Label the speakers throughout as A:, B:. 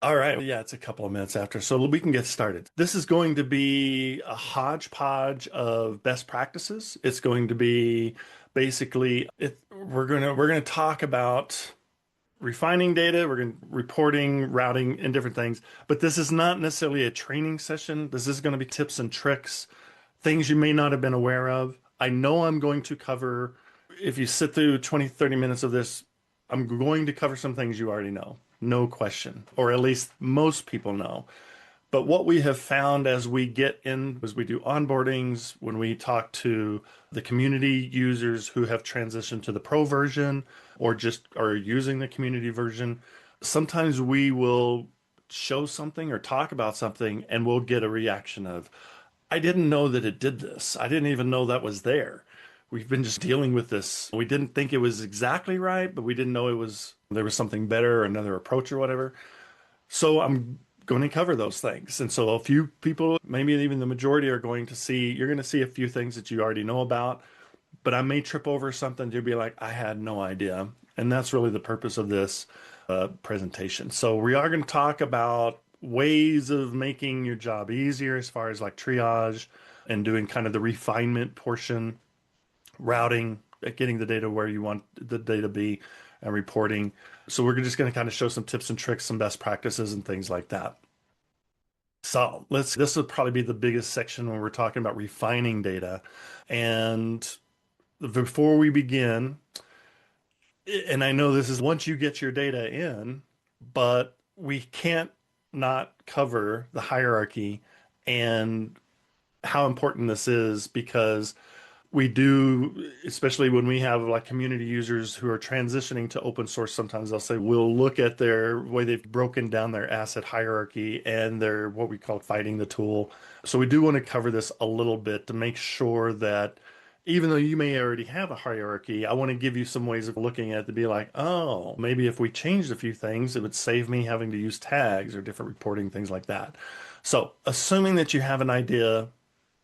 A: All right. Yeah, it's a couple of minutes after, so we can get started. This is going to be a hodgepodge of best practices. It's going to be basically we're gonna talk about refining data, we're going to reporting, routing, and different things. But this is not necessarily a training session. This is going to be tips and tricks, things you may not have been aware of. I know I'm going to cover, if you sit through 20, 30 minutes of this, I'm going to cover some things you already know, no question, or at least most people know. But what we have found as we get in, as we do onboardings, when we talk to the community users who have transitioned to the pro version or just are using the community version, sometimes we will show something or talk about something and we'll get a reaction of, I didn't know that it did this. I didn't even know that was there. We've been just dealing with this. We didn't think it was exactly right, but we didn't know there was something better or another approach or whatever. So I'm going to cover those things. And so a few people, maybe even the majority, you're going to see a few things that you already know about, but I may trip over something to be like, I had no idea. And that's really the purpose of this presentation. So we are going to talk about ways of making your job easier as far as like triage and doing kind of the refinement portion, routing, getting the data where you want the data to be, and reporting. So we're just going to kind of show some tips and tricks, some best practices and things like that. So this will probably be the biggest section when we're talking about refining data. And before we begin, and I know this is once you get your data in, but we can't not cover the hierarchy and how important this is because we do, especially when we have like community users who are transitioning to open source, sometimes they'll say, we'll look at their way they've broken down their asset hierarchy and their what we call fighting the tool. So we do want to cover this a little bit to make sure that even though you may already have a hierarchy, I want to give you some ways of looking at it to be like, oh, maybe if we changed a few things, it would save me having to use tags or different reporting, things like that. So assuming that you have an idea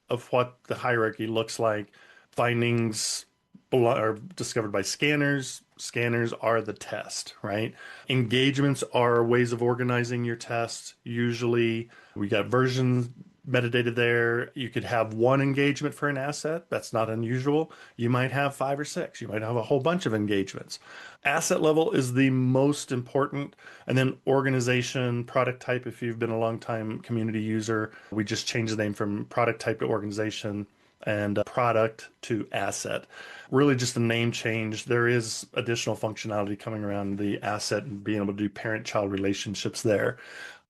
A: of what the hierarchy looks like, findings are discovered by scanners. Scanners are the test, right? Engagements are ways of organizing your test. Usually we got version metadata there. You could have one engagement for an asset. That's not unusual. You might have five or six. You might have a whole bunch of engagements. Asset level is the most important. And then organization, product type, if you've been a long time community user, we just changed the name from product type to organization and product to asset. Really just a name change. There is additional functionality coming around the asset and being able to do parent-child relationships there.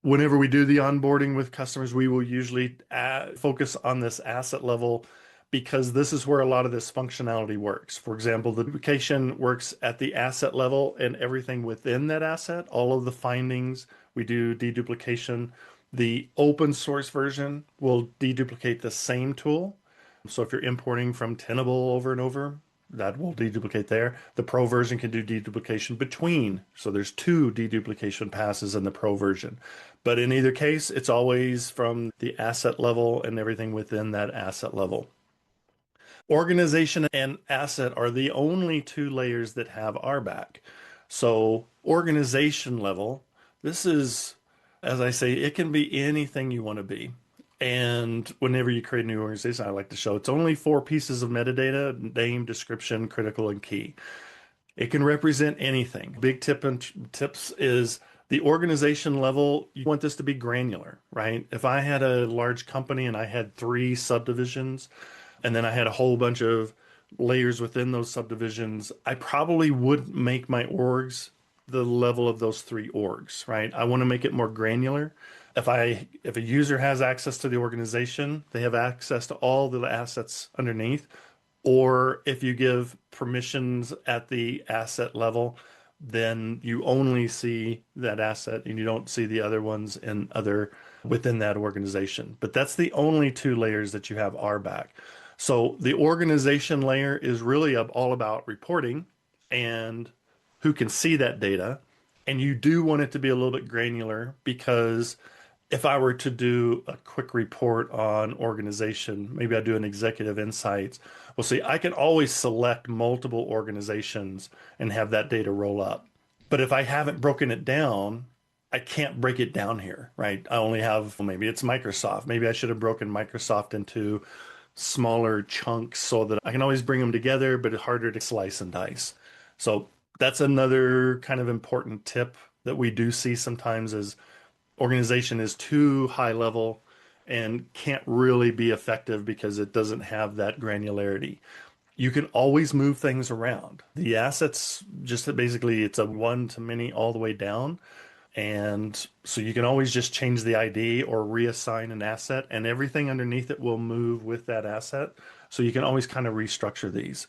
A: Whenever we do the onboarding with customers, we will usually focus on this asset level because this is where a lot of this functionality works. For example, the duplication works at the asset level and everything within that asset, all of the findings, we do deduplication. The open source version will deduplicate the same tool. So if you're importing from Tenable over and over, that will deduplicate there. The pro version can do deduplication between. So there's two deduplication passes in the pro version. But in either case, it's always from the asset level and everything within that asset level. Organization and asset are the only two layers that have RBAC. So organization level, this is, as I say, it can be anything you want to be. And whenever you create a new organization, I like to show it's only four pieces of metadata: name, description, critical, and key. It can represent anything. Big tip and tips is the organization level. You want this to be granular, right? If I had a large company and I had three subdivisions, and then I had a whole bunch of layers within those subdivisions, I probably would make my orgs the level of those three orgs, right? I want to make it more granular. If a user has access to the organization, they have access to all the assets underneath. Or if you give permissions at the asset level, then you only see that asset and you don't see the other ones in other within that organization. But that's the only two layers that you have RBAC. So the organization layer is really all about reporting and who can see that data. And you do want it to be a little bit granular because if I were to do a quick report on organization, maybe I do an executive insights. Well, see, I can always select multiple organizations and have that data roll up. But if I haven't broken it down, I can't break it down here, right? I only have, well, maybe it's Microsoft. Maybe I should have broken Microsoft into smaller chunks so that I can always bring them together, but it's harder to slice and dice. So that's another kind of important tip that we do see sometimes is organization is too high level and can't really be effective because it doesn't have that granularity. You can always move things around. The assets just basically it's a one to many all the way down. And so you can always just change the ID or reassign an asset, and everything underneath it will move with that asset. So you can always kind of restructure these.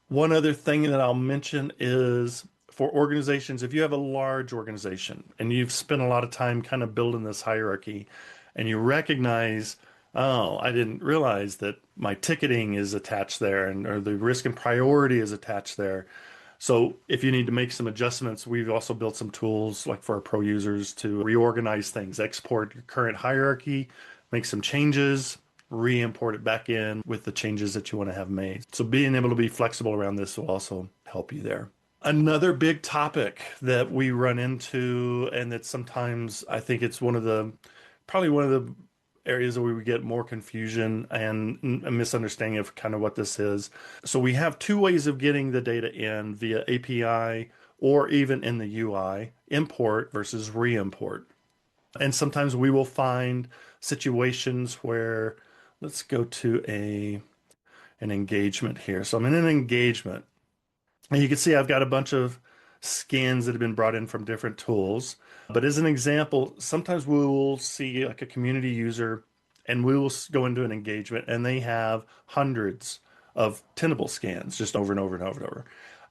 A: One other thing that I'll mention is for organizations, if you have a large organization and you've spent a lot of time kind of building this hierarchy and you recognize, oh, I didn't realize that my ticketing is attached there and or the risk and priority is attached there. So if you need to make some adjustments, we've also built some tools like for our pro users to reorganize things, export your current hierarchy, make some changes, re-import it back in with the changes that you want to have made. So being able to be flexible around this will also help you there. Another big topic that we run into, and that sometimes I think it's probably one of the areas where we get more confusion and a misunderstanding of kind of what this is. So we have two ways of getting the data in via API or even in the UI, import versus re-import. And sometimes we will find situations where, let's go to an engagement here. So I'm in an engagement. And you can see I've got a bunch of scans that have been brought in from different tools. But as an example, sometimes we will see like a community user and we will go into an engagement and they have hundreds of Tenable scans just over and over and over and over.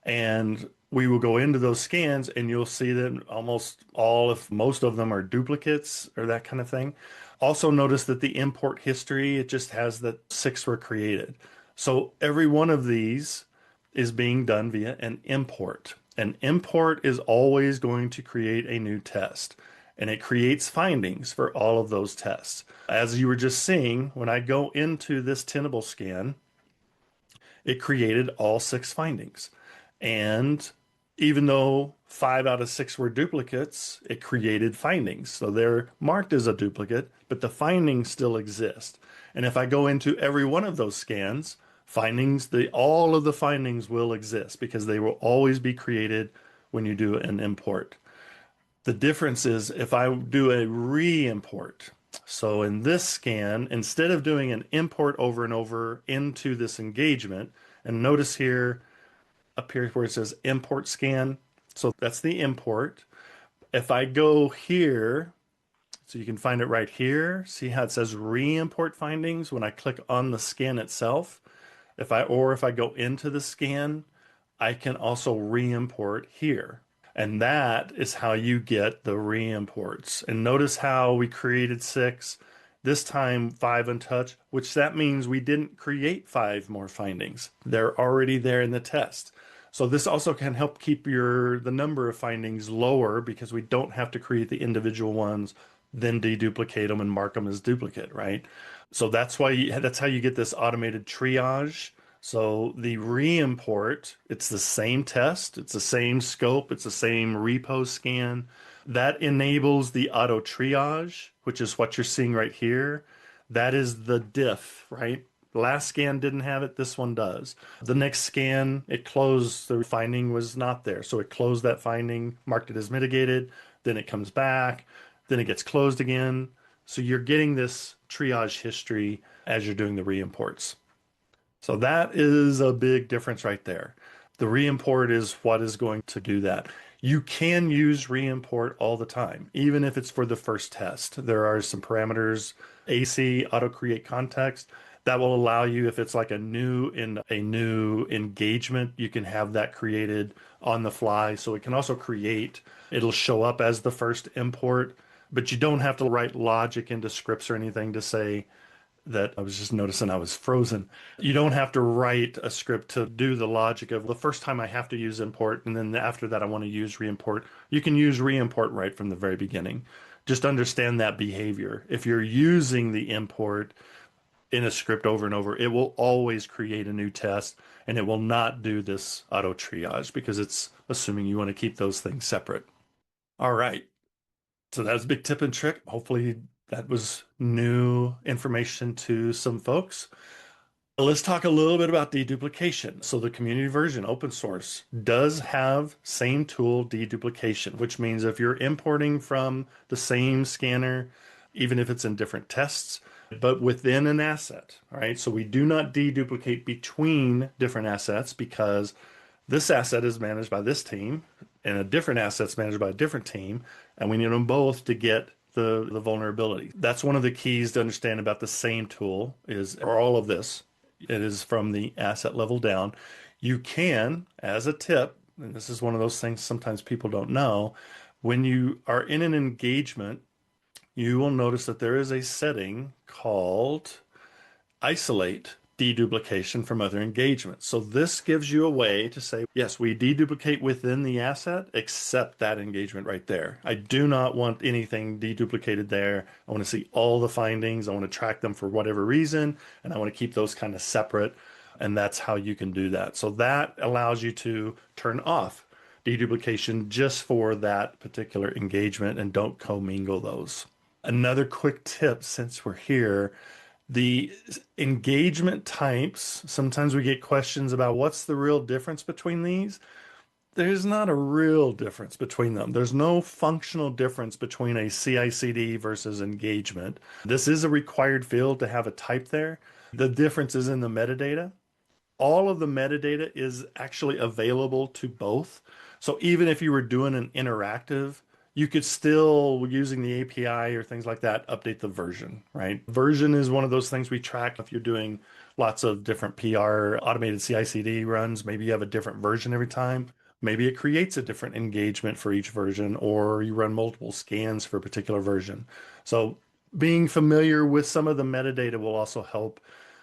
A: And we will go into those scans and you'll see that almost all, if most of them are duplicates or that kind of thing. Also notice that the import history, it just has that 6 were created. So every one of these is being done via an import. An import is always going to create a new test, and it creates findings for all of those tests. As you were just seeing, when I go into this Tenable scan, it created all 6 findings. And even though 5 out of 6 were duplicates, it created findings. So they're marked as a duplicate, but the findings still exist. And if I go into every one of those scans, all of the findings will exist because they will always be created when you do an import. The difference is if I do a re-import. So in this scan, instead of doing an import over and over into this engagement, and notice here, up here where it says import scan, so that's the import. If I go here, so you can find it right here, see how it says re-import findings when I click on the scan itself. If I go into the scan, I can also re-import here. And that is how you get the re-imports. And notice how we created 6, this time 5 untouched, which that means we didn't create 5 more findings. They're already there in the test. So this also can help keep the number of findings lower because we don't have to create the individual ones, then deduplicate them and mark them as duplicate, right? So that's how you get this automated triage. So the re-import, it's the same test, it's the same scope, it's the same repo scan. That enables the auto triage, which is what you're seeing right here. That is the diff, right? The last scan didn't have it, this one does. The next scan, it closed, the finding was not there. So it closed that finding, marked it as mitigated, then it comes back, then it gets closed again. So you're getting this triage history as you're doing the re-imports. So that is a big difference right there. The re-import is what is going to do that. You can use re-import all the time, even if it's for the first test. There are some parameters, AC, auto create context, that will allow you, if it's like a new engagement, you can have that created on the fly. So it can also it'll show up as the first import, but you don't have to write logic into scripts or anything to say that. I was just noticing I was frozen. You don't have to write a script to do the logic of the first time I have to use import, and then after that I want to use reimport. You can use reimport right from the very beginning. Just understand that behavior. If you're using the import in a script over and over, it will always create a new test and it will not do this auto triage because it's assuming you want to keep those things separate. All right. So that's a big tip and trick. Hopefully that was new information to some folks. Let's talk a little bit about deduplication. So the community version, open source, does have same tool deduplication, which means if you're importing from the same scanner, even if it's in different tests, but within an asset, all right? So we do not deduplicate between different assets because this asset is managed by this team and a different asset's managed by a different team, and we need them both to get the vulnerability. That's one of the keys to understand about the same tool is, or all of this, it is from the asset level down. You can, as a tip, and this is one of those things sometimes people don't know, when you are in an engagement, you will notice that there is a setting called isolate deduplication from other engagements. So this gives you a way to say, yes, we deduplicate within the asset, except that engagement right there. I do not want anything deduplicated there. I want to see all the findings. I want to track them for whatever reason, and I want to keep those kind of separate. And that's how you can do that. So that allows you to turn off deduplication just for that particular engagement and don't commingle those. Another quick tip since we're here, the engagement types, sometimes we get questions about what's the real difference between these. There's not a real difference between them. There's no functional difference between a CI/CD versus engagement. This is a required field to have a type there. The difference is in the metadata. All of the metadata is actually available to both. So even if you were doing an interactive, you could still, using the API or things like that, update the version, right? Version is one of those things we track. If you're doing lots of different PR, automated CI/CD runs, maybe you have a different version every time. Maybe it creates a different engagement for each version, or you run multiple scans for a particular version. So being familiar with some of the metadata will also help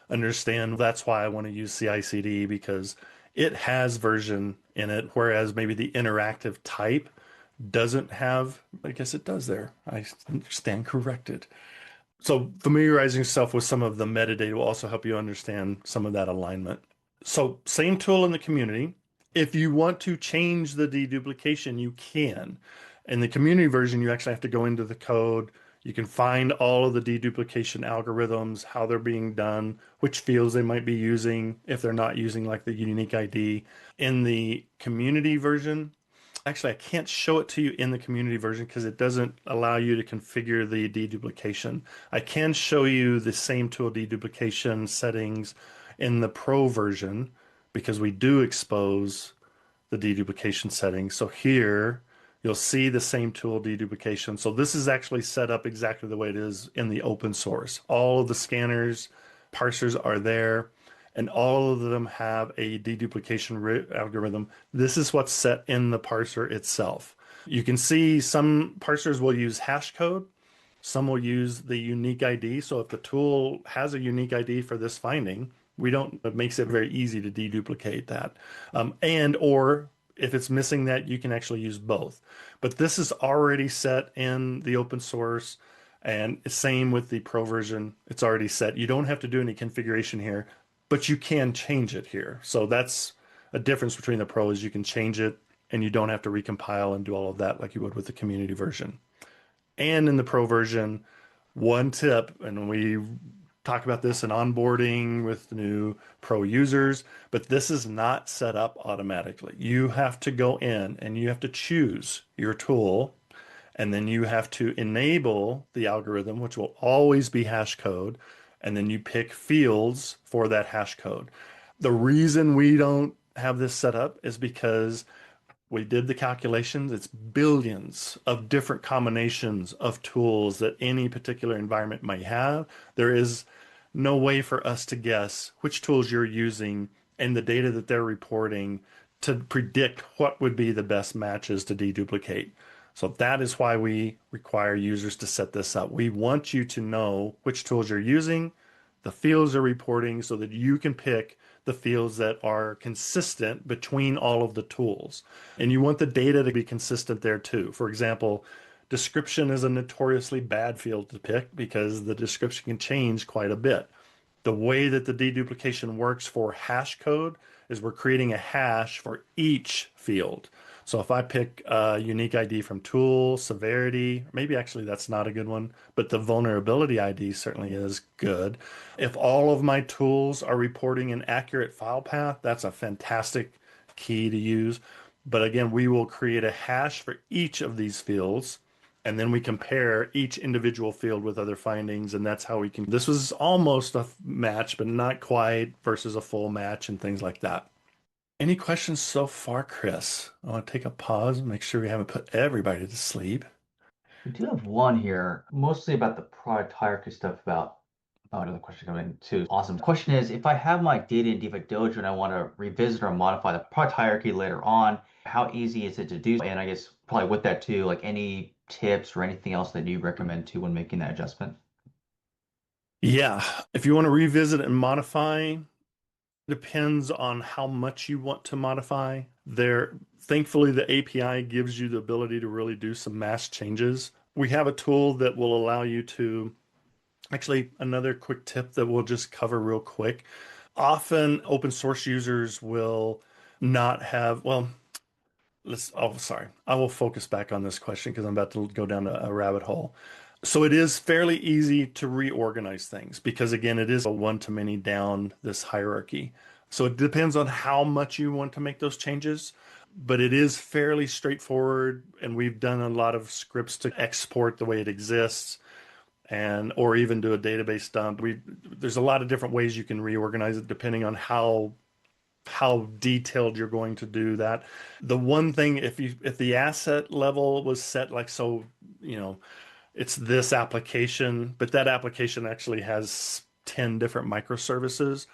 A: understand. That's why I want to use CI/CD because it has version in it, whereas maybe the interactive type doesn't have. I guess it does there. I stand corrected. So familiarizing yourself with some of the metadata will also help you understand some of that alignment. So same tool in the community. If you want to change the deduplication, you can. In the community version, you actually have to go into the code. You can find all of the deduplication algorithms, how they're being done, which fields they might be using if they're not using like the unique ID. In the community version, actually, I can't show it to you in the community version because it doesn't allow you to configure the deduplication. I can show you the same tool deduplication settings in the pro version because we do expose the deduplication settings. So here you'll see the same tool deduplication. So this is actually set up exactly the way it is in the open source. All of the scanners, parsers are there, and all of them have a deduplication algorithm. This is what's set in the parser itself. You can see some parsers will use hash code. Some will use the unique ID. So if the tool has a unique ID for this finding, we don't, it makes it very easy to deduplicate that. And or if it's missing that, you can actually use both. But this is already set in the open source, and same with the pro version. It's already set. You don't have to do any configuration here, but you can change it here. So that's a difference between the pro is you can change it and you don't have to recompile and do all of that like you would with the community version. And in the pro version, one tip, and we talk about this in onboarding with new pro users, but this is not set up automatically. You have to go in and you have to choose your tool, and then you have to enable the algorithm, which will always be hash code, and then you pick fields for that hash code. The reason we don't have this set up is because we did the calculations. It's billions of different combinations of tools that any particular environment might have. There is no way for us to guess which tools you're using and the data that they're reporting to predict what would be the best matches to deduplicate. So that is why we require users to set this up. We want you to know which tools you're using, the fields are reporting so that you can pick the fields that are consistent between all of the tools. And you want the data to be consistent there too. For example, description is a notoriously bad field to pick because the description can change quite a bit. The way that the deduplication works for hash code is we're creating a hash for each field. So if I pick a unique ID from tool, severity, maybe actually that's not a good one, but the vulnerability ID certainly is good. If all of my tools are reporting an accurate file path, that's a fantastic key to use. But again, we will create a hash for each of these fields, and then we compare each individual field with other findings, and that's how we can. This was almost a match, but not quite, versus a full match and things like that. Any questions so far, Chris? I want to take a pause and make sure we haven't put everybody to sleep.
B: We do have one here, mostly about the product hierarchy stuff about, oh, another question coming in too. Awesome. Question is, if I have my data in DefectDojo and I want to revisit or modify the product hierarchy later on, how easy is it to do? And I guess probably with that too, like any tips or anything else that you recommend too when making that adjustment?
A: Yeah, if you want to revisit and modify, depends on how much you want to modify. Thankfully, the API gives you the ability to really do some mass changes. We have a tool that will allow you to, actually, another quick tip that we'll just cover real quick. Often open source users will not have, well, sorry. I will focus back on this question because I'm about to go down a rabbit hole. So it is fairly easy to reorganize things because again, it is a one-to-many down this hierarchy. So it depends on how much you want to make those changes, but it is fairly straightforward. And we've done a lot of scripts to export the way it exists and or even do a database dump. There's a lot of different ways you can reorganize it depending on how detailed you're going to do that. The one thing, if the asset level was set like so, you know, it's this application, but that application actually has 10 different microservices.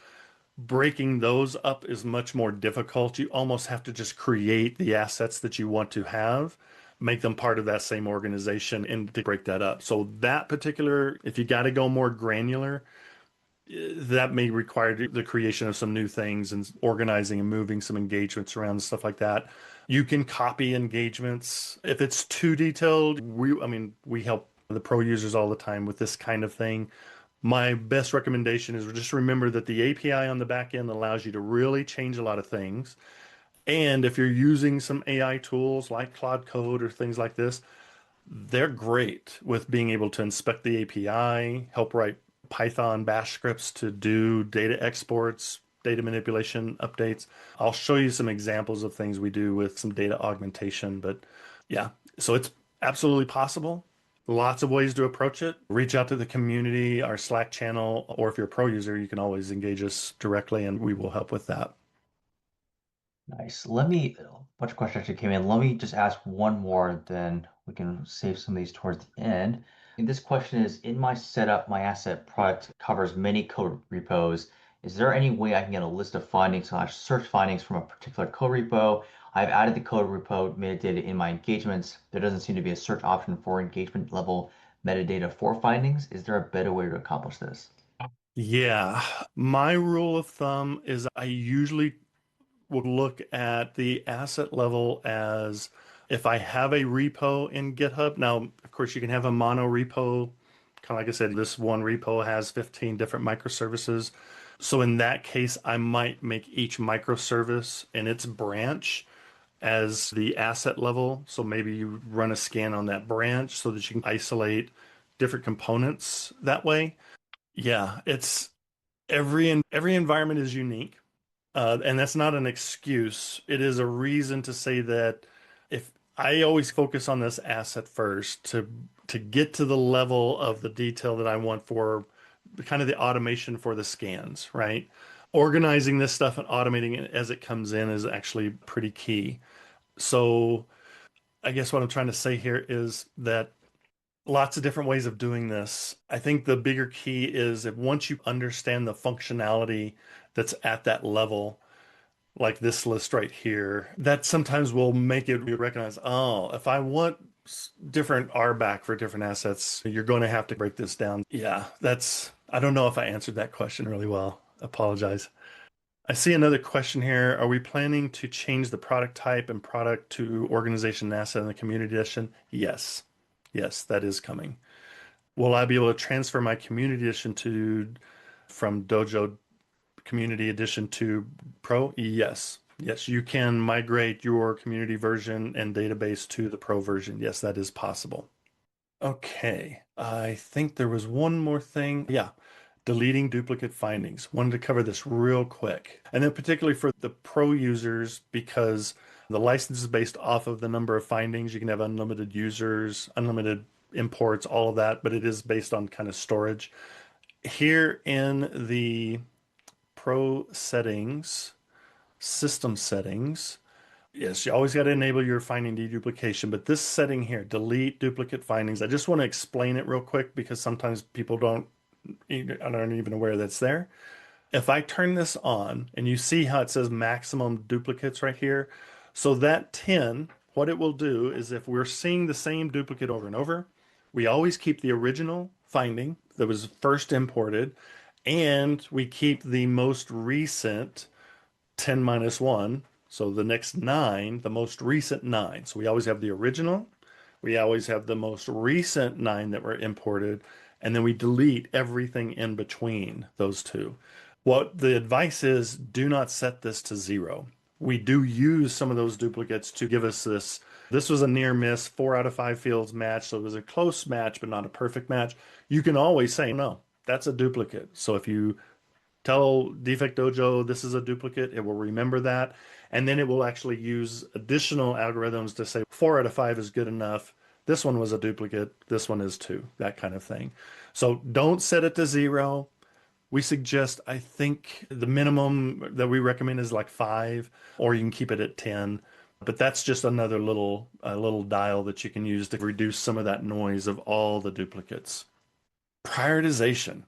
A: Breaking those up is much more difficult. You almost have to just create the assets that you want to have, make them part of that same organization and to break that up. So that particular, if you got to go more granular, that may require the creation of some new things and organizing and moving some engagements around and stuff like that. You can copy engagements. If it's too detailed, I mean, we help the pro users all the time with this kind of thing. My best recommendation is just remember that the API on the back end allows you to really change a lot of things. And if you're using some AI tools like Claude Code or things like this, they're great with being able to inspect the API, help write Python bash scripts to do data exports, data manipulation updates. I'll show you some examples of things we do with some data augmentation, but yeah, so it's absolutely possible. Lots of ways to approach it. Reach out to the community, our Slack channel, or if you're a pro user, you can always engage us directly and we will help with that.
B: Nice. A bunch of questions actually came in. Let me just ask one more, then we can save some of these towards the end. And this question is, in my setup, my asset product covers many code repos. Is there any way I can get a list of findings slash search findings from a particular code repo? I've added the code repo metadata in my engagements. There doesn't seem to be a search option for engagement level metadata for findings. Is there a better way to accomplish this?
A: Yeah, my rule of thumb is I usually would look at the asset level as if I have a repo in GitHub. Now, of course, you can have a mono repo. Kind of like I said, this one repo has 15 different microservices. So in that case, I might make each microservice and its branch as the asset level. So maybe you run a scan on that branch so that you can isolate different components that way. Yeah, it's every environment is unique. And that's not an excuse. It is a reason to say that if I always focus on this asset first to get to the level of the detail that I want for kind of the automation for the scans, right? Organizing this stuff and automating it as it comes in is actually pretty key. So I guess what I'm trying to say here is that lots of different ways of doing this. I think the bigger key is that once you understand the functionality that's at that level, like this list right here, that sometimes will make it you recognize, oh, if I want different RBAC for different assets, you're going to have to break this down. Yeah, I don't know if I answered that question really well. Apologize. I see another question here. Are we planning to change the product type and product to organization and asset in the community edition? Yes. Yes, that is coming. Will I be able to transfer my community edition to from Dojo Community Edition to Pro? Yes. Yes, you can migrate your community version and database to the Pro version. Yes, that is possible. Okay, I think there was one more thing. Yeah, deleting duplicate findings. Wanted to cover this real quick. And then particularly for the Pro users, because the license is based off of the number of findings. You can have unlimited users, unlimited imports, all of that, but it is based on kind of storage. Here in the Pro settings, system settings, yes, you always got to enable your finding deduplication, but this setting here, delete duplicate findings, I just want to explain it real quick because sometimes people aren't even aware that's there. If I turn this on and you see how it says maximum duplicates right here, so that 10, what it will do is if we're seeing the same duplicate over and over, we always keep the original finding that was first imported, and we keep the most recent 10 minus 1. So the next 9, the most recent 9. So we always have the original, we always have the most recent 9 that were imported, and then we delete everything in between those two. What the advice is, do not set this to 0. We do use some of those duplicates to give us this. This was a near miss, 4 out of 5 fields match, so it was a close match, but not a perfect match. You can always say, no, that's a duplicate. So if you tell DefectDojo this is a duplicate, it will remember that. And then it will actually use additional algorithms to say 4 out of 5 is good enough. This one was a duplicate. This one is too, that kind of thing. So don't set it to 0. We suggest, I think the minimum that we recommend is like 5, or you can keep it at 10. But that's just another little dial that you can use to reduce some of that noise of all the duplicates. Prioritization.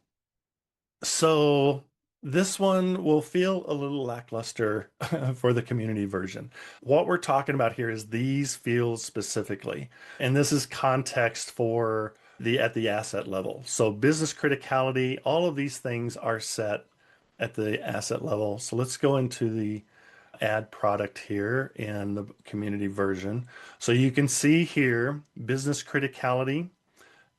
A: So this one will feel a little lackluster for the community version. What we're talking about here is these fields specifically, and this is context for the at the asset level. So business criticality, all of these things are set at the asset level. So let's go into the add product here in the community version. So you can see here business criticality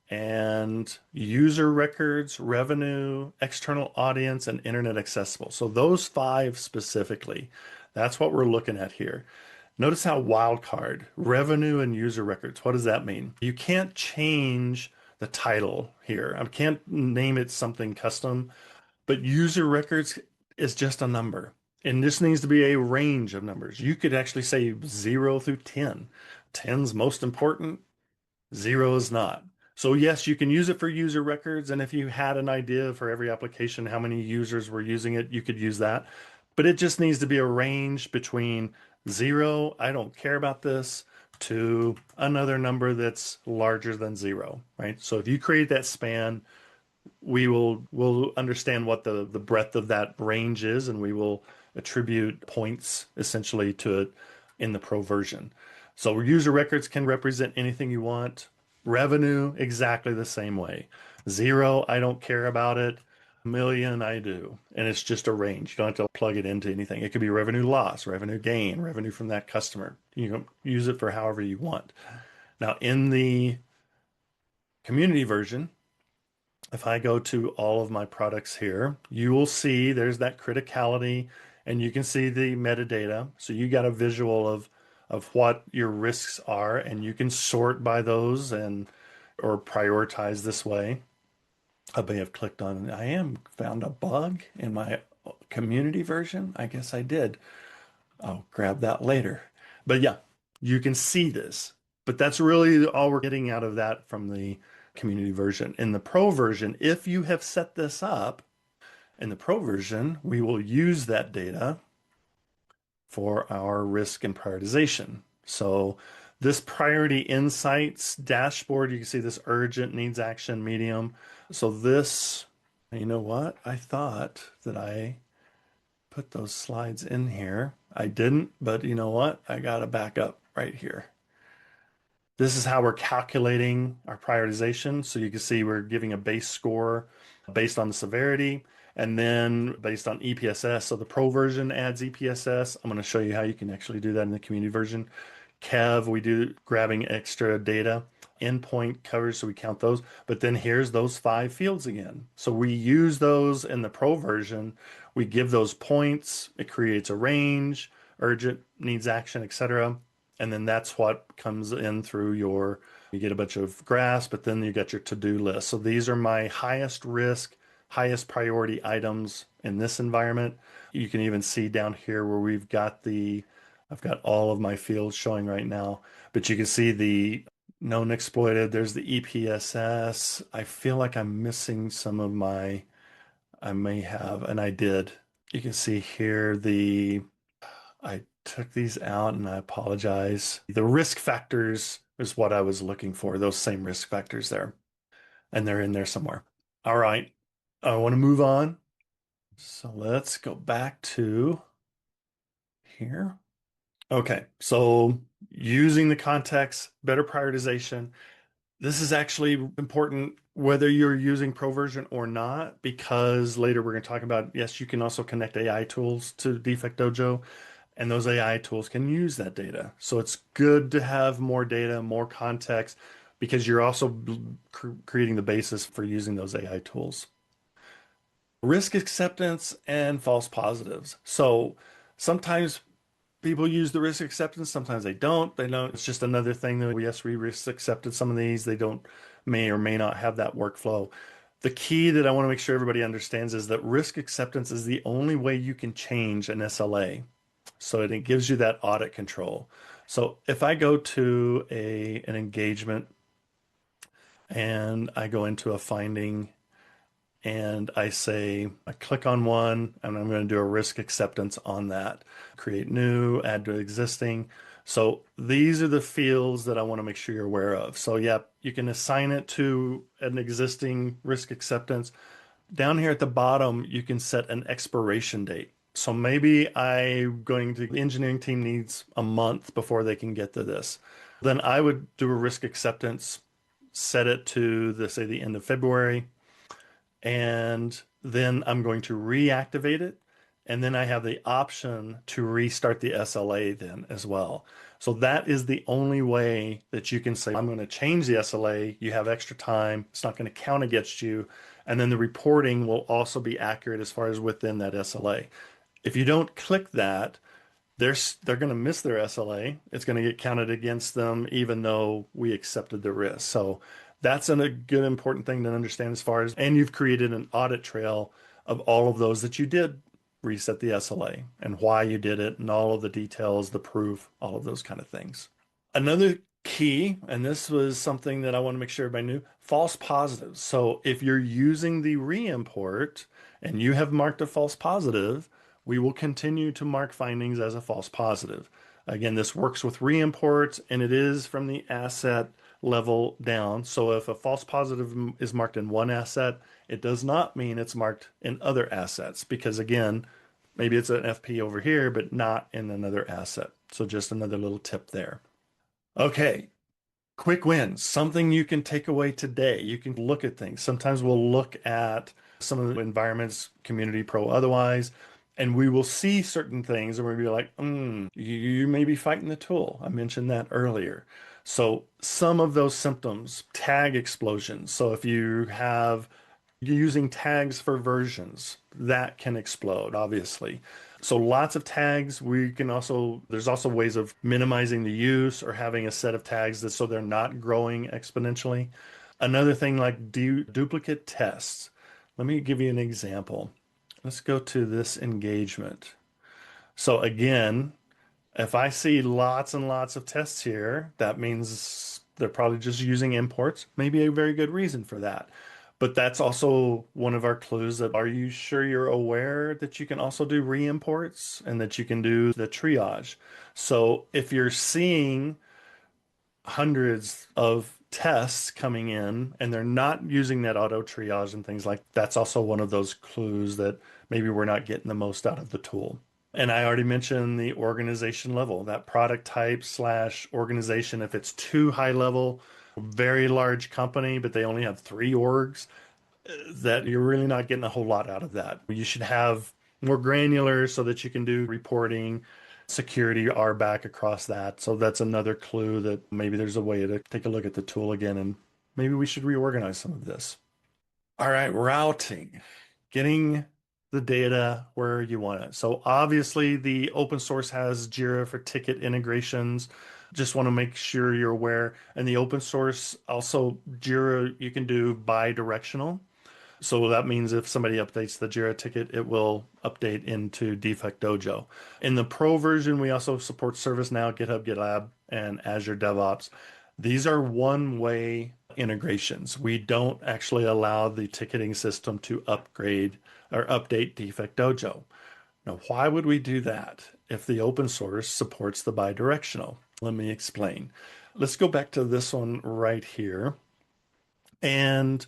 A: and user records, revenue, external audience, and internet accessible. So those 5 specifically, that's what we're looking at here. Notice how wildcard, revenue and user records, what does that mean? You can't change the title here. I can't name it something custom, but user records is just a number. And this needs to be a range of numbers. You could actually say 0 through 10. 10's most important, 0 is not. So yes, you can use it for user records, and if you had an idea for every application how many users were using it, you could use that. But it just needs to be a range between 0, I don't care about this, to another number that's larger than 0, right? So if you create that span, we'll understand what the breadth of that range is, and we will attribute points essentially to it in the Pro version. So user records can represent anything you want. Revenue, exactly the same way. 0, I don't care about it. Million, I do. And it's just a range. You don't have to plug it into anything. It could be revenue loss, revenue gain, revenue from that customer. You can use it for however you want. Now, in the community version, if I go to all of my products here, you will see there's that criticality, and you can see the metadata. So you got a visual of what your risks are, and you can sort by those and or prioritize this way. I may have clicked on, I am found a bug in my community version. I guess I did. I'll grab that later. But yeah, you can see this. But that's really all we're getting out of that from the community version. In the Pro version, if you have set this up, in the Pro version, we will use that data for our risk and prioritization. So this priority insights dashboard, you can see this urgent, needs action, medium. So this, you know what? I thought that I put those slides in here. I didn't, but you know what? I got a backup right here. This is how we're calculating our prioritization. So you can see we're giving a base score based on the severity and then based on EPSS. So the Pro version adds EPSS. I'm going to show you how you can actually do that in the community version. Kev, we do grabbing extra data. Endpoint covers, so we count those. But then here's those 5 fields again. So we use those in the Pro version We give those points, it creates a range, urgent, needs action, etc. And then that's what comes in through you get a bunch of graphs, but then you get your to-do list. So these are my highest risk, highest priority items in this environment. You can even see down here where I've got all of my fields showing right now, but you can see the known exploited. There's the EPSS. I feel like I'm missing I may have, and I did. You can see here I took these out and I apologize. The risk factors is what I was looking for, those same risk factors there, and they're in there somewhere. All right, I want to move on. So let's go back to here. Okay, so using the context, better prioritization. This is actually important whether you're using Pro version or not, because later we're going to talk about, yes, you can also connect AI tools to DefectDojo, and those AI tools can use that data. So it's good to have more data, more context, because you're also creating the basis for using those AI tools. Risk acceptance and false positives. So sometimes people use the risk acceptance, sometimes they don't. They don't. It's just another thing that, yes, we risk accepted some of these. They don't, may or may not have that workflow. The key that I want to make sure everybody understands is that risk acceptance is the only way you can change an SLA. So it gives you that audit control. So if I go to an engagement and I go into a finding and I click on one and I'm going to do a risk acceptance on that. Create new, add to existing. So these are the fields that I want to make sure you're aware of. So yeah, you can assign it to an existing risk acceptance. Down here at the bottom, you can set an expiration date. So maybe the engineering team needs a month before they can get to this. Then I would do a risk acceptance, set it to say the end of February, and then I'm going to reactivate it. And then I have the option to restart the SLA then as well. So that is the only way that you can say, I'm going to change the SLA. You have extra time. It's not going to count against you. And then the reporting will also be accurate as far as within that SLA. If you don't click that, they're going to miss their SLA. It's going to get counted against them, even though we accepted the risk. So that's a good important thing to understand as far as, and you've created an audit trail of all of those that you did reset the SLA and why you did it and all of the details, the proof, all of those kind of things. Another key, and this was something that I want to make sure everybody knew, false positives. So if you're using the reimport and you have marked a false positive, we will continue to mark findings as a false positive. Again, this works with reimports and it is from the asset level down. So if a false positive is marked in one asset, it does not mean it's marked in other assets because again, maybe it's an FP over here, but not in another asset. So just another little tip there. Okay, quick wins, something you can take away today. You can look at things. Sometimes we'll look at some of the environments, community pro otherwise, and we will see certain things and we'll be like, you may be fighting the tool. I mentioned that earlier. So some of those symptoms, tag explosions. So if you're using tags for versions, that can explode, obviously. So lots of tags. There's also ways of minimizing the use or having a set of tags so they're not growing exponentially. Another thing like duplicate tests. Let me give you an example. Let's go to this engagement. So again, if I see lots and lots of tests here, that means they're probably just using imports. Maybe a very good reason for that. But that's also one of our clues that are you sure you're aware that you can also do reimports and that you can do the triage? So if you're seeing hundreds of tests coming in and they're not using that auto triage and things like that's also one of those clues that maybe we're not getting the most out of the tool. And I already mentioned the organization level, that product type / organization. If it's too high level, very large company, but they only have 3 orgs, that you're really not getting a whole lot out of that. You should have more granular so that you can do reporting, security RBAC across that. So that's another clue that maybe there's a way to take a look at the tool again and maybe we should reorganize some of this. All right, routing. Getting the data where you want it. So obviously the open source has Jira for ticket integrations. Just want to make sure you're aware. And the open source also Jira you can do bi-directional. So that means if somebody updates the Jira ticket, it will update into DefectDojo. In the Pro version, we also support ServiceNow, GitHub, GitLab, and Azure DevOps. These are one-way integrations. We don't actually allow the ticketing system to upgrade or update DefectDojo. Now, why would we do that if the open source supports the bidirectional? Let me explain. Let's go back to this one right here. And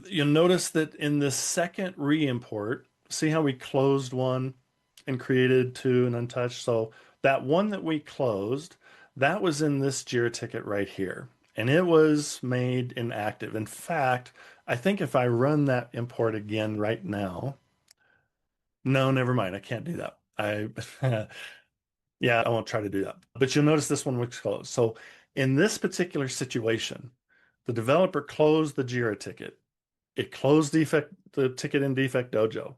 A: you'll notice that in the second reimport, see how we closed one and created two and untouched? So that one that we closed, that was in this Jira ticket right here. And it was made inactive. In fact, I think if I run that import again right now, no, never mind. I can't do that. Yeah, I won't try to do that. But you'll notice this one was closed. So in this particular situation, the developer closed the Jira ticket. It closed the ticket in DefectDojo,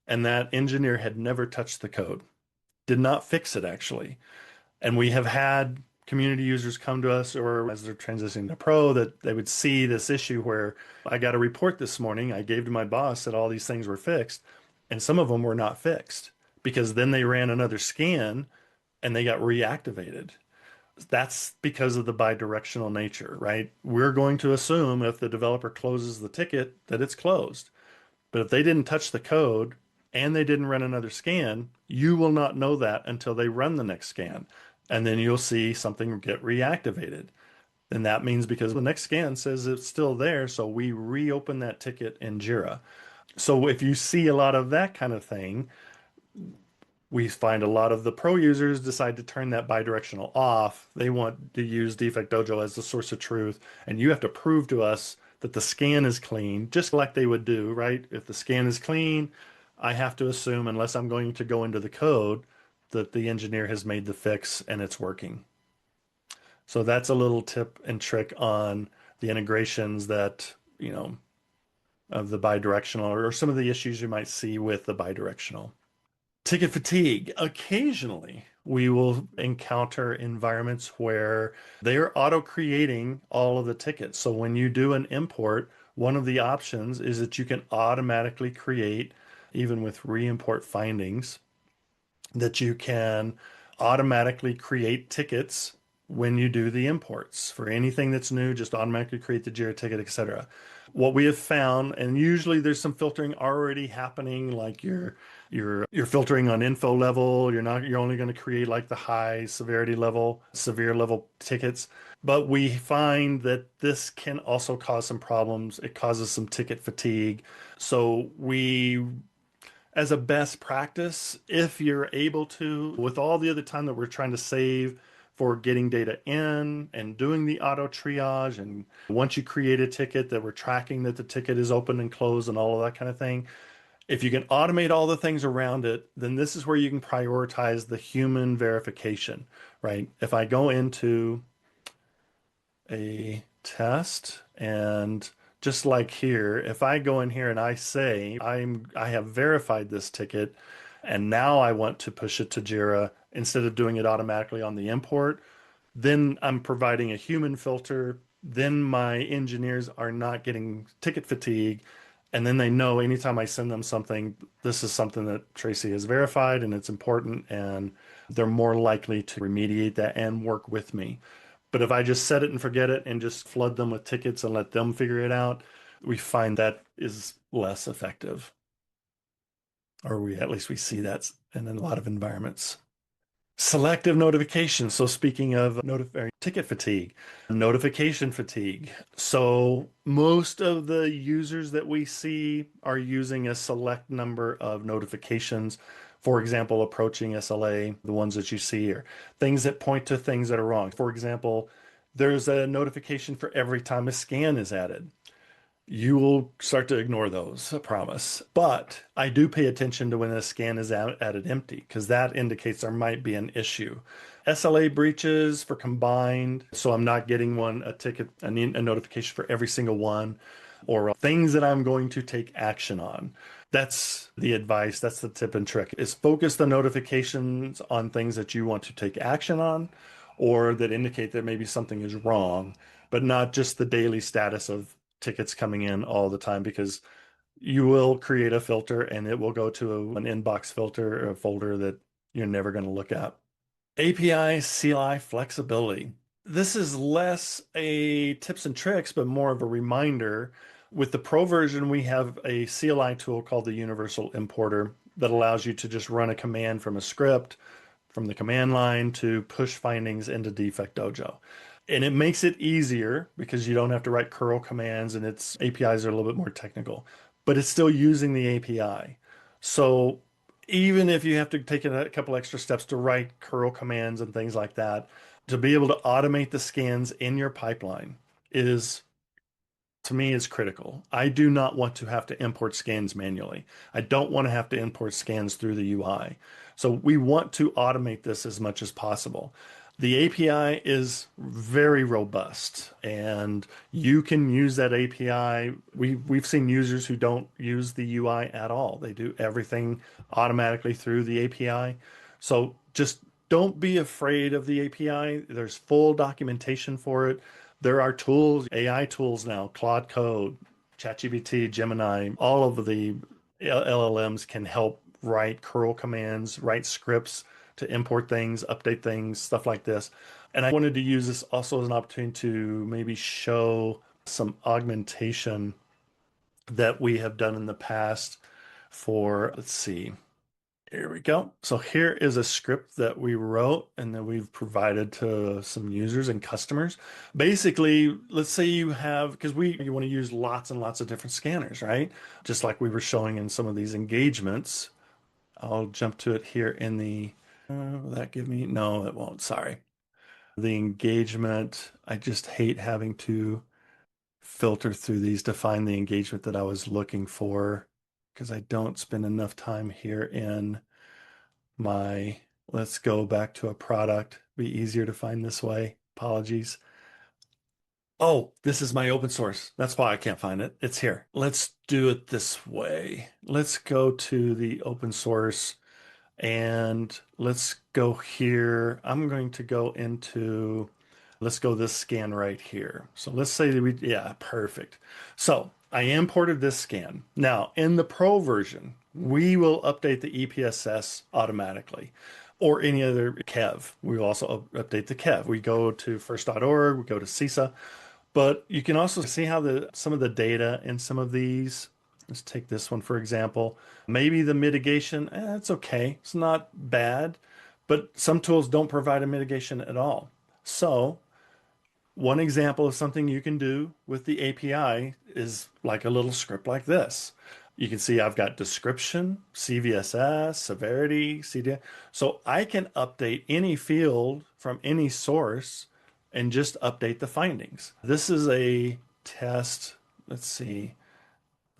A: and that engineer had never touched the code, did not fix it actually. And we have had community users come to us, or as they're transitioning to pro, that they would see this issue where I got a report this morning. I gave to my boss that all these things were fixed, and some of them were not fixed because then they ran another scan and they got reactivated. That's because of the bidirectional nature, right? We're going to assume if the developer closes the ticket that it's closed. But if they didn't touch the code and they didn't run another scan, you will not know that until they run the next scan. And then you'll see something get reactivated. And that means because the next scan says it's still there, so we reopen that ticket in Jira. So if you see a lot of that kind of thing, we find a lot of the pro users decide to turn that bidirectional off. They want to use DefectDojo as the source of truth, and you have to prove to us that the scan is clean, just like they would do, right? If the scan is clean, I have to assume, unless I'm going to go into the code, that the engineer has made the fix and it's working. So that's a little tip and trick on the integrations that, of the bidirectional or some of the issues you might see with the bidirectional. Ticket fatigue. Occasionally, we will encounter environments where they're auto-creating all of the tickets. So when you do an import, one of the options is that you can automatically create, even with reimport findings, that you can automatically create tickets when you do the imports. For anything that's new, just automatically create the Jira ticket, etc. What we have found, and usually there's some filtering already happening, like you're filtering on info level. You're only going to create like the high severity level, severe level tickets. But we find that this can also cause some problems. It causes some ticket fatigue. So we, as a best practice, if you're able to, with all the other time that we're trying to save for getting data in and doing the auto triage, and once you create a ticket that we're tracking that the ticket is open and closed and all of that kind of thing, if you can automate all the things around it, then this is where you can prioritize the human verification, right? If I go into a test and just like here, if I go in here and I say I have verified this ticket and now I want to push it to Jira instead of doing it automatically on the import, then I'm providing a human filter. Then my engineers are not getting ticket fatigue. And then they know anytime I send them something, this is something that Tracy has verified and it's important, and they're more likely to remediate that and work with me. But if I just set it and forget it and just flood them with tickets and let them figure it out, we find that is less effective. Or at least we see that in a lot of environments. Selective notification. So speaking of ticket fatigue, notification fatigue. So most of the users that we see are using a select number of notifications. For example, approaching SLA, the ones that you see here, things that point to things that are wrong. For example, there's a notification for every time a scan is added. You will start to ignore those, I promise. But I do pay attention to when a scan is added empty, because that indicates there might be an issue. SLA breaches for combined, so I'm not getting a ticket, a notification for every single one. or things that I'm going to take action on. That's the advice. That's the tip and trick is focus the notifications on things that you want to take action on or that indicate that maybe something is wrong, but not just the daily status of tickets coming in all the time because you will create a filter and it will go to an inbox filter or a folder that you're never going to look at. API CLI Flexibility. This is less a tips and tricks, but more of a reminder. With the Pro version, we have a CLI tool called the Universal Importer that allows you to just run a command from a script from the command line to push findings into DefectDojo. And it makes it easier because you don't have to write curl commands and its APIs are a little bit more technical, but it's still using the API. So even if you have to take a couple extra steps to write curl commands and things like that, to be able to automate the scans in your pipeline is to me is critical. I do not want to have to import scans manually. I don't want to have to import scans through the UI. So we want to automate this as much as possible. The API is very robust and you can use that API. We've seen users who don't use the UI at all. They do everything automatically through the API. So just don't be afraid of the API. There's full documentation for it. There are tools, AI tools now, Claude Code, ChatGPT, Gemini, all of the LLMs can help write curl commands, write scripts to import things, update things, stuff like this. And I wanted to use this also as an opportunity to maybe show some augmentation that we have done in the past for, let's see, here we go. So here is a script that we wrote and that we've provided to some users and customers. Basically, let's say you have, because you want to use lots and lots of different scanners, right? Just like we were showing in some of these engagements. I'll jump to it here in the, will that give me? No, it won't. Sorry. The engagement, I just hate having to filter through these to find the engagement that I was looking for because I don't spend enough time here in my, let's go back to a product. Be easier to find this way. Apologies. Oh, this is my open source. That's why I can't find it. It's here. Let's do it this way. Let's go to the open source and let's go here. I'm going to go into, let's go this scan right here. So let's say that yeah, perfect. So I imported this scan. Now in the Pro version, we will update the EPSS automatically or any other kev. We will also update the kev. We go to first.org, we go to CISA, but you can also see how some of the data in some of these, let's take this one for example. Maybe the mitigation, it's okay. It's not bad, but some tools don't provide a mitigation at all. So one example of something you can do with the API is like a little script like this. You can see I've got description, CVSS, severity, CDI. So I can update any field from any source and just update the findings. This is a test. Let's see.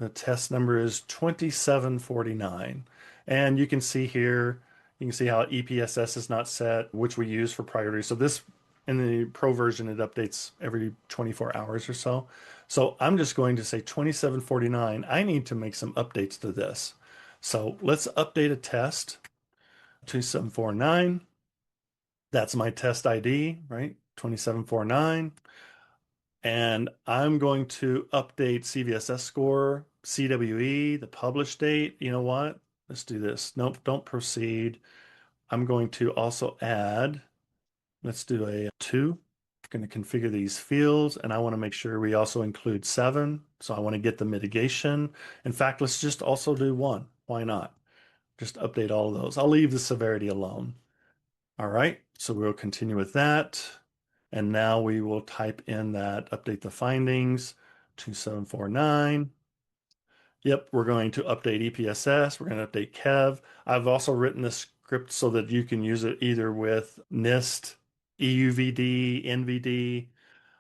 A: The test number is 2749. And you can see here, you can see how EPSS is not set, which we use for priority. So this in the Pro version, it updates every 24 hours or so. So I'm just going to say 2749. I need to make some updates to this. So let's update a test, 2749. That's my test ID, right? 2749. And I'm going to update CVSS score, CWE, the publish date. You know what? Let's do this. Nope, don't proceed. I'm going to also add, let's do a 2. I'm going to configure these fields and I want to make sure we also include 7. So I want to get the mitigation. In fact, let's just also do 1. Why not? Just update all of those. I'll leave the severity alone. All right, so we'll continue with that. And now we will type in that update the findings 2749. Yep, we're going to update EPSS. We're going to update Kev. I've also written this script so that you can use it either with NIST, EUVD, NVD,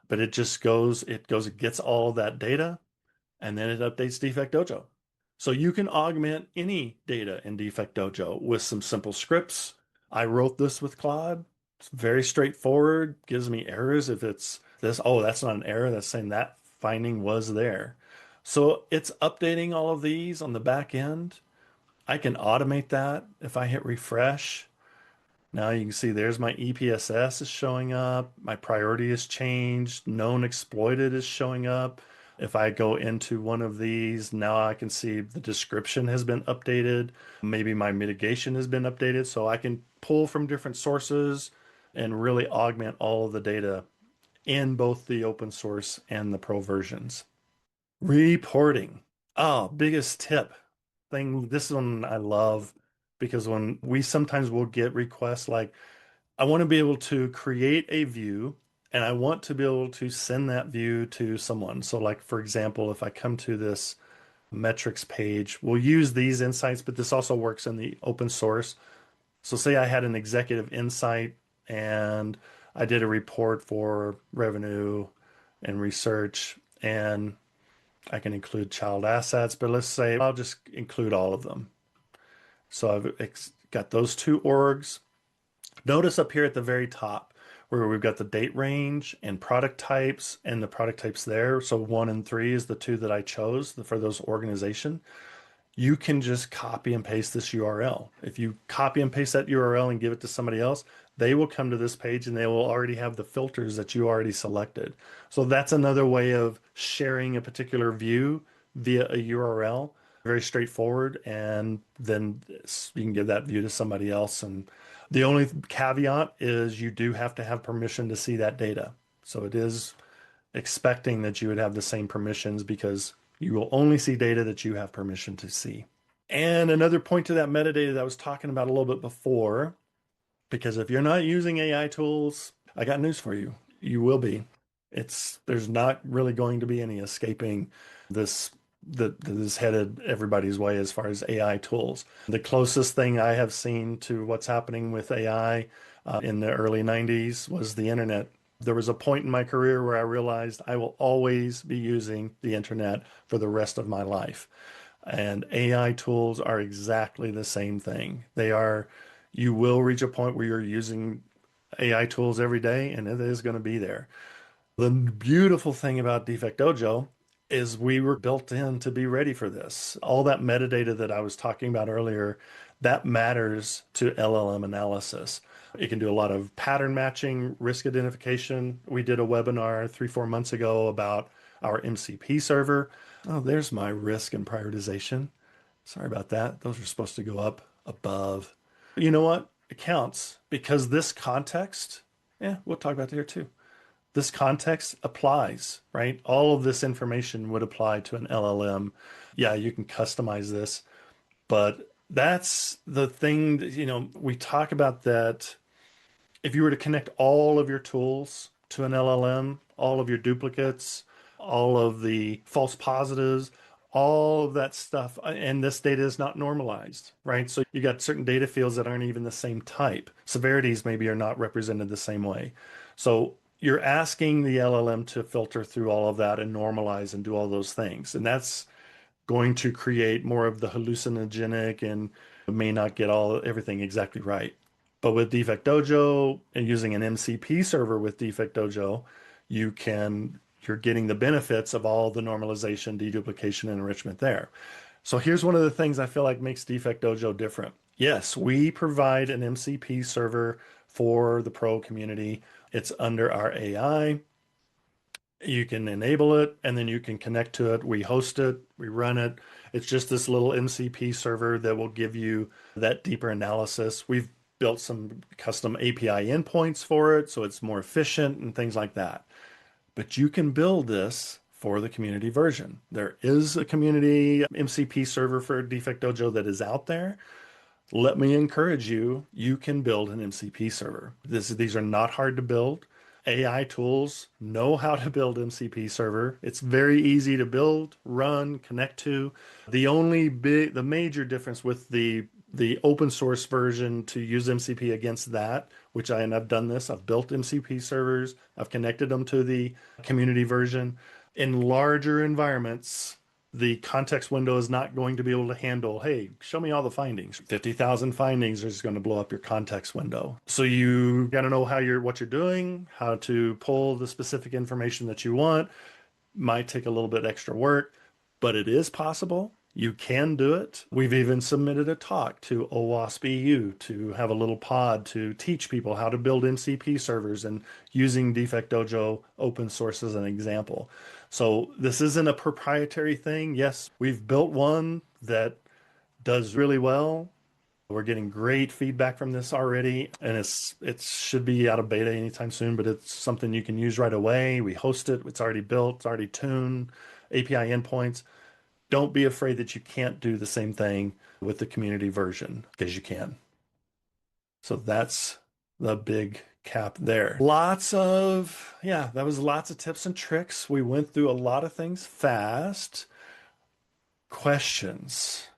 A: but it just goes, it gets all of that data and then it updates DefectDojo. So you can augment any data in DefectDojo with some simple scripts. I wrote this with Claude. It's very straightforward, gives me errors if it's this. Oh, that's not an error. That's saying that finding was there. So it's updating all of these on the back end. I can automate that if I hit refresh. Now you can see there's my EPSS is showing up. My priority has changed. Known exploited is showing up. If I go into one of these, now I can see the description has been updated. Maybe my mitigation has been updated. So I can pull from different sources and really augment all of the data in both the open source and the pro versions. Reporting. Oh, biggest tip thing. This one I love because when we sometimes will get requests like, I want to be able to create a view and I want to be able to send that view to someone. So, like, for example, if I come to this metrics page, we'll use these insights, but this also works in the open source. So, say I had an executive insight and I did a report for revenue and research, and I can include child assets, but let's say I'll just include all of them. So I've got those two orgs. Notice up here at the very top where we've got the date range and product types and the product types there. So 1 and 3 is the two that I chose for those organization. You can just copy and paste this URL. If you copy and paste that URL and give it to somebody else, they will come to this page and they will already have the filters that you already selected. So that's another way of sharing a particular view via a URL. Very straightforward. And then you can give that view to somebody else. And the only caveat is you do have to have permission to see that data. So it is expecting that you would have the same permissions because you will only see data that you have permission to see. And another point to that metadata that I was talking about a little bit before, because if you're not using AI tools, I got news for you. You will be. There's not really going to be any escaping this that is headed everybody's way as far as AI tools. The closest thing I have seen to what's happening with AI in the early 90s was the internet. There was a point in my career where I realized I will always be using the internet for the rest of my life. And AI tools are exactly the same thing. You will reach a point where you're using AI tools every day, and it is going to be there. The beautiful thing about DefectDojo is we were built in to be ready for this. All that metadata that I was talking about earlier, that matters to LLM analysis. It can do a lot of pattern matching, risk identification. We did a webinar 3, 4 months ago about our MCP server. Oh, there's my risk and prioritization. Sorry about that. Those are supposed to go up above. You know what? It counts because this context, yeah, we'll talk about it here too. This context applies, right? All of this information would apply to an LLM. Yeah, you can customize this, but that's the thing that, we talk about that if you were to connect all of your tools to an LLM, all of your duplicates, all of the false positives, all of that stuff, and this data is not normalized, right? So you got certain data fields that aren't even the same type. Severities maybe are not represented the same way. So you're asking the LLM to filter through all of that and normalize and do all those things. And that's going to create more of the hallucinogenic and may not get everything exactly right. But with DefectDojo and using an MCP server with DefectDojo, you're getting the benefits of all the normalization, deduplication, and enrichment there. So here's one of the things I feel like makes DefectDojo different. Yes, we provide an MCP server for the pro community. It's under our AI. You can enable it and then you can connect to it. We host it, we run it. It's just this little MCP server that will give you that deeper analysis. We've built some custom API endpoints for it so it's more efficient and things like that. But you can build this for the community version. There is a community MCP server for DefectDojo that is out there. Let me encourage you, you can build an MCP server. These are not hard to build. AI tools know how to build MCP server. It's very easy to build, run, connect to. The major difference with the open source version to use MCP against that, and I've done this, I've built MCP servers, I've connected them to the community version. In larger environments, the context window is not going to be able to handle, hey, show me all the findings. 50,000 findings is going to blow up your context window. So you got to know what you're doing, how to pull the specific information that you want. Might take a little bit extra work, but it is possible. You can do it. We've even submitted a talk to OWASP EU to have a little pod to teach people how to build MCP servers and using DefectDojo open source as an example. So this isn't a proprietary thing. Yes, we've built one that does really well. We're getting great feedback from this already, and it should be out of beta anytime soon, but it's something you can use right away. We host it. It's already built. It's already tuned. API endpoints. Don't be afraid that you can't do the same thing with the community version, because you can. So that's the big cap there. That was lots of tips and tricks. We went through a lot of things fast. Questions?